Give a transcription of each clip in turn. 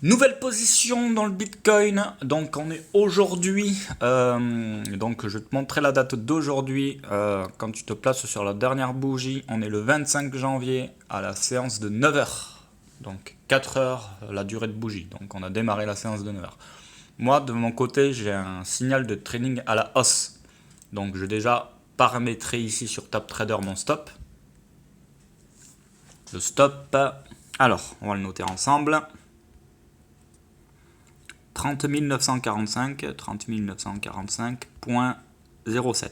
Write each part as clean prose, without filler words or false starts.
Nouvelle position dans le Bitcoin, donc on est aujourd'hui, donc je vais te montrer la date d'aujourd'hui, quand tu te places sur la dernière bougie, on est le 25 janvier à la séance de 9 heures, donc 4 heures la durée de bougie, donc on a démarré la séance de 9 heures. Moi de mon côté j'ai un signal de trading à la hausse, donc je vais déjà paramétrer ici sur TapTrader mon stop. Le stop, alors on va le noter ensemble. 30 945, 30 945.07.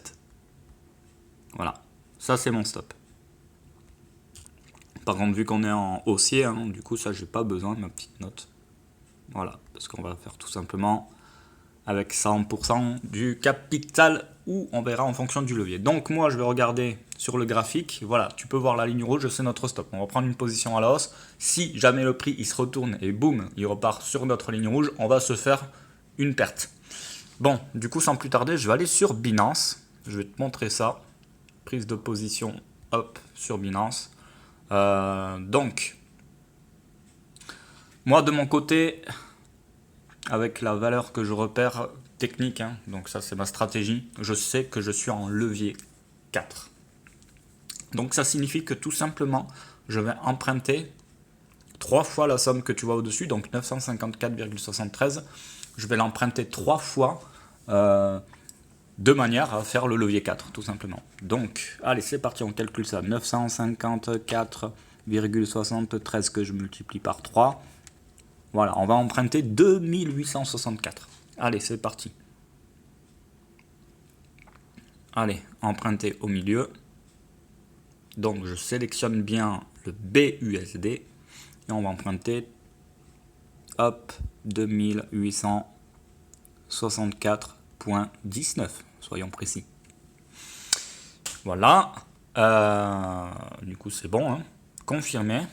Voilà, ça c'est mon stop. Par contre, vu qu'on est en haussier, du coup, ça j'ai pas besoin de ma petite note. Voilà, parce qu'on va faire tout simplement avec 100% du capital ou on verra en fonction du levier. Donc moi je vais regarder sur le graphique, voilà, tu peux voir la ligne rouge, c'est notre stop. On va prendre une position à la hausse. Si jamais le prix il se retourne et boum, il repart sur notre ligne rouge, on va se faire une perte. Bon, du coup sans plus tarder, je vais aller sur Binance. Je vais te montrer ça. Prise de position, hop, sur Binance. Donc, moi de mon côté, avec la valeur que je repère technique, donc ça c'est ma stratégie, je sais que je suis en levier 4. Donc ça signifie que tout simplement, je vais emprunter 3 fois la somme que tu vois au-dessus, donc 954,73. Je vais l'emprunter 3 fois de manière à faire le levier 4, tout simplement. Donc, allez, c'est parti, on calcule ça. 954,73 que je multiplie par 3. Voilà, on va emprunter 2864. Allez, c'est parti. Allez, emprunter au milieu. Donc, je sélectionne bien le BUSD. Et on va emprunter, hop, 2864,19. Soyons précis. Voilà. Du coup, c'est bon. Confirmé.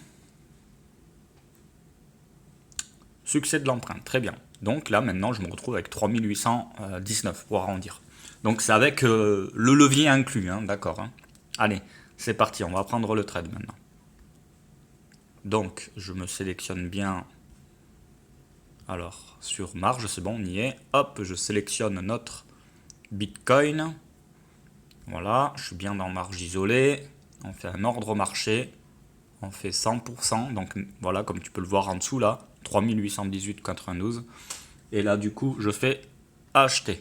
Succès de l'emprunt, très bien. Donc là, maintenant, je me retrouve avec 3819 pour arrondir. Donc c'est avec le levier inclus, d'accord. Allez, c'est parti, on va prendre le trade maintenant. Donc, je me sélectionne bien. Alors, sur marge, c'est bon, on y est. Hop, je sélectionne notre Bitcoin. Voilà, je suis bien dans marge isolée. On fait un ordre au marché. On fait 100%. Donc voilà, comme tu peux le voir en dessous là, 3818,92. Et là, du coup, je fais acheter.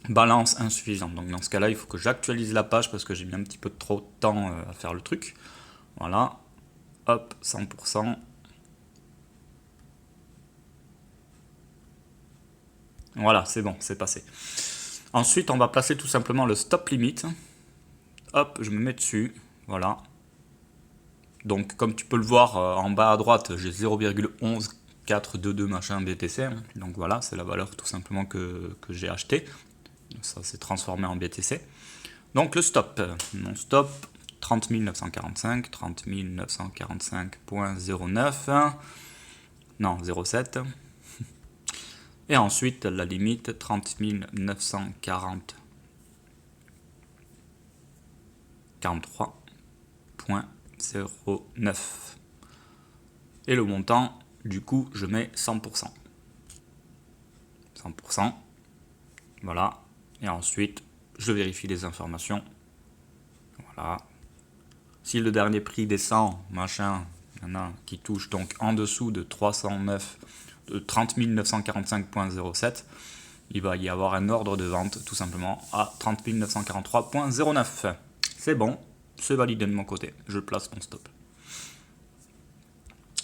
Balance insuffisante. Donc dans ce cas-là, il faut que j'actualise la page parce que j'ai mis un petit peu trop de temps à faire le truc. Voilà. Hop, 100%. Voilà, c'est bon, c'est passé. Ensuite, on va placer tout simplement le stop limit. Hop, je me mets dessus. Voilà. Donc, comme tu peux le voir en bas à droite, j'ai 0,11422 machin BTC. Donc voilà, c'est la valeur tout simplement que j'ai acheté. Ça s'est transformé en BTC. Donc le stop, mon stop, 30 945, 30 945.09, non 0,7. Et ensuite la limite 30 940, 43.09. Et le montant, du coup, je mets 100%. 100%. Voilà. Et ensuite, je vérifie les informations. Voilà. Si le dernier prix descend, machin, il y en a qui touche donc en dessous de 309, de 30 945.07, il va y avoir un ordre de vente tout simplement à 30 943.09. C'est bon, c'est validé de mon côté. Je place mon stop.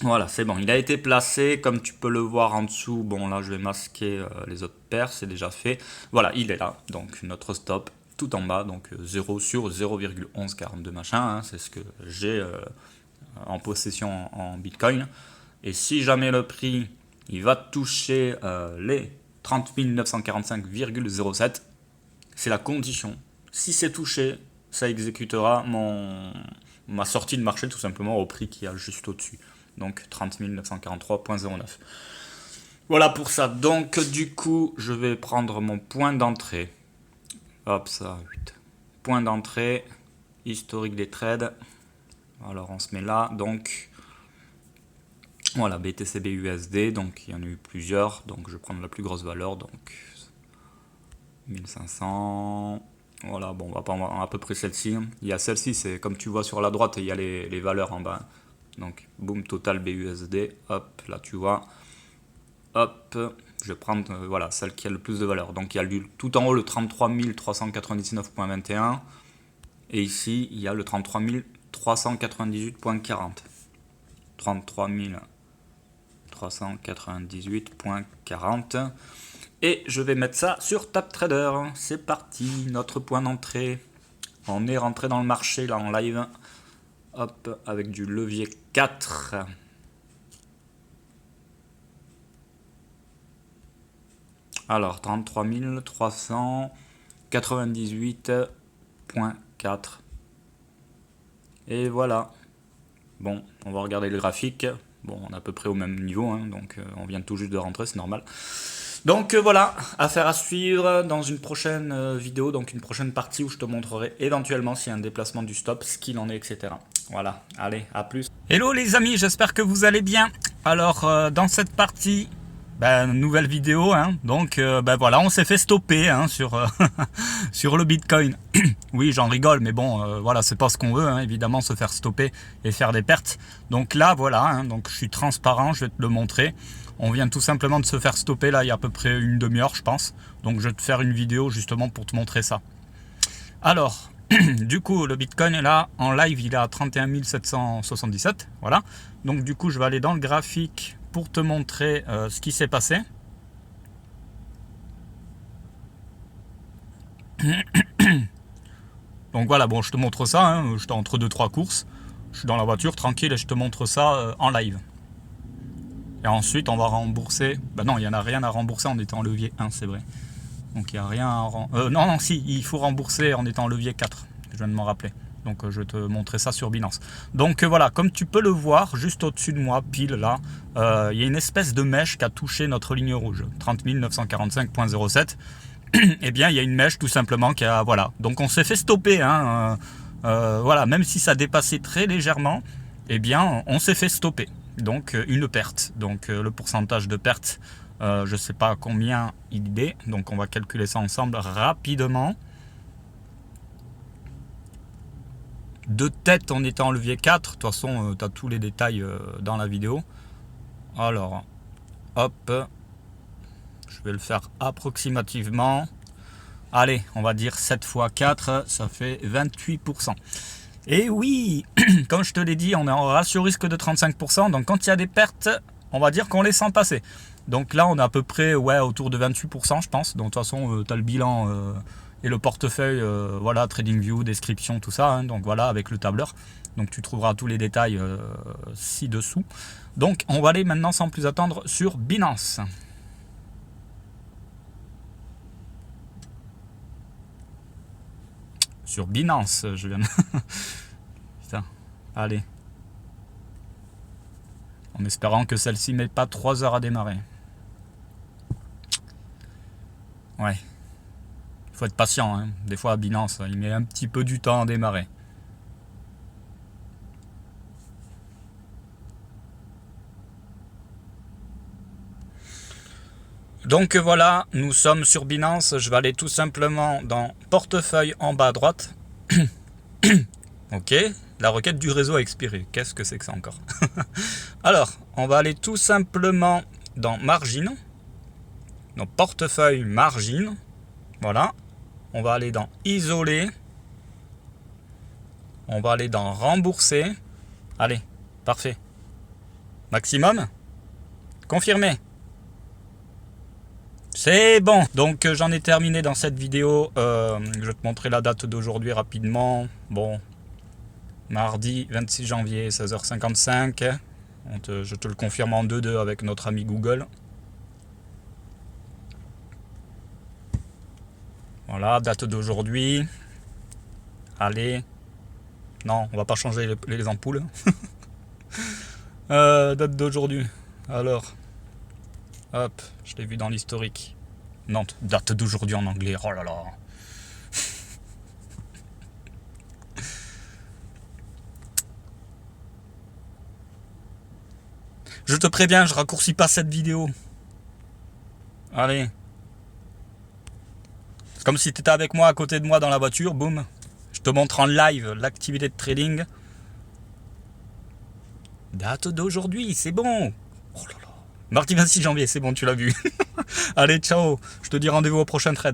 Voilà, c'est bon, il a été placé, comme tu peux le voir en dessous. Bon, là, je vais masquer les autres paires, c'est déjà fait. Voilà, il est là, donc notre stop tout en bas, donc 0 sur 0,1142 machin, c'est ce que j'ai en possession en Bitcoin. Et si jamais le prix, il va toucher les 30 945,07, c'est la condition. Si c'est touché, ça exécutera ma sortie de marché tout simplement au prix qui est juste au-dessus. Donc 30 943.09. Voilà pour ça. Donc du coup, je vais prendre mon point d'entrée. Hop, ça, 8. Point d'entrée, historique des trades. Alors on se met là, donc Voilà, BTC BUSD, donc il y en a eu plusieurs, donc je vais prendre la plus grosse valeur, donc 1500. Voilà, bon, on va prendre à peu près celle-ci. Il y a celle-ci, c'est comme tu vois sur la droite, il y a les valeurs en bas. Donc, boom, total BUSD, hop, là tu vois. Hop, je vais prendre voilà, celle qui a le plus de valeur. Donc, il y a tout en haut le 33 399.21. Et ici, il y a le 33 398.40. 33 398.40. Et je vais mettre ça sur TapTrader. C'est parti, notre point d'entrée. On est rentré dans le marché là en live. Hop, avec du levier 4. Alors, 33 398.4. Et voilà. Bon, on va regarder le graphique. Bon, on est à peu près au même niveau, hein, donc on vient tout juste de rentrer, c'est normal. Donc voilà, affaire à suivre dans une prochaine vidéo, donc une prochaine partie où je te montrerai éventuellement s'il y a un déplacement du stop, ce qu'il en est, etc. Voilà, allez, à plus. Hello les amis, j'espère que vous allez bien. Alors, dans cette partie, nouvelle vidéo, hein, donc voilà, on s'est fait stopper hein, sur, sur le Bitcoin. Oui, j'en rigole, mais bon, voilà, c'est pas ce qu'on veut, hein, évidemment, se faire stopper et faire des pertes. Donc là, voilà, hein, donc je suis transparent, je vais te le montrer. On vient tout simplement de se faire stopper là il y a à peu près une demi-heure je pense. Donc je vais te faire une vidéo justement pour te montrer ça. Alors, du coup le Bitcoin est là en live, il est à 31 777. Voilà. Donc du coup je vais aller dans le graphique pour te montrer ce qui s'est passé. Donc voilà, bon je te montre ça, hein, j'étais entre 2-3 courses. Je suis dans la voiture tranquille et je te montre ça en live. Et ensuite, on va rembourser. Non, il n'y en a rien à rembourser en étant levier 1, c'est vrai. Donc, il n'y a rien à rembourser. Non, si, il faut rembourser en étant levier 4. Je viens de m'en rappeler. Donc, je vais te montrer ça sur Binance. Donc, voilà, comme tu peux le voir, juste au-dessus de moi, pile là, il y a une espèce de mèche qui a touché notre ligne rouge. 30 945.07. Eh bien, il y a une mèche tout simplement qui a. Voilà. Donc, on s'est fait stopper. Hein, voilà, même si ça dépassait très légèrement, eh bien, on s'est fait stopper. Donc une perte, donc le pourcentage de perte, je ne sais pas combien il est, donc on va calculer ça ensemble rapidement. De tête on était en levier 4, de toute façon tu as tous les détails dans la vidéo. Alors, hop, je vais le faire approximativement. Allez, on va dire 7 x 4, ça fait 28%. Et oui, comme je te l'ai dit, on est en ratio risque de 35%. Donc quand il y a des pertes, on va dire qu'on les sent passer. Donc là, on est à peu près autour de 28%, je pense. Donc de toute façon, tu as le bilan et le portefeuille, voilà, TradingView, description, tout ça. Hein, donc voilà, avec le tableur. Donc tu trouveras tous les détails ci-dessous. Donc on va aller maintenant sans plus attendre sur Binance. Sur Binance, je viens de... Putain, allez. En espérant que celle-ci ne mette pas 3 heures à démarrer. Ouais. Il faut être patient, hein. Des fois à Binance, il met un petit peu du temps à démarrer. Donc voilà, nous sommes sur Binance. Je vais aller tout simplement dans portefeuille en bas à droite. Ok, la requête du réseau a expiré. Qu'est-ce que c'est que ça encore? Alors, on va aller tout simplement dans margin. Dans portefeuille margin. Voilà. On va aller dans isoler. On va aller dans rembourser. Allez, parfait. Maximum. Confirmé. C'est bon. Donc j'en ai terminé dans cette vidéo. Je vais te montrer la date d'aujourd'hui rapidement. Bon, mardi 26 janvier 16h55. Je te le confirme en 2-2 avec notre ami Google. Voilà, date d'aujourd'hui. Allez. Non, on va pas changer les ampoules. Date d'aujourd'hui. Alors. Hop, je l'ai vu dans l'historique. Non, date d'aujourd'hui en anglais. Oh là là. Je te préviens, je raccourcis pas cette vidéo. Allez. C'est comme si tu étais avec moi, à côté de moi dans la voiture, boum. Je te montre en live l'activité de trading. Date d'aujourd'hui, c'est bon. Oh là là. Mardi 26 janvier, c'est bon, tu l'as vu. Allez, ciao. Je te dis rendez-vous au prochain trade.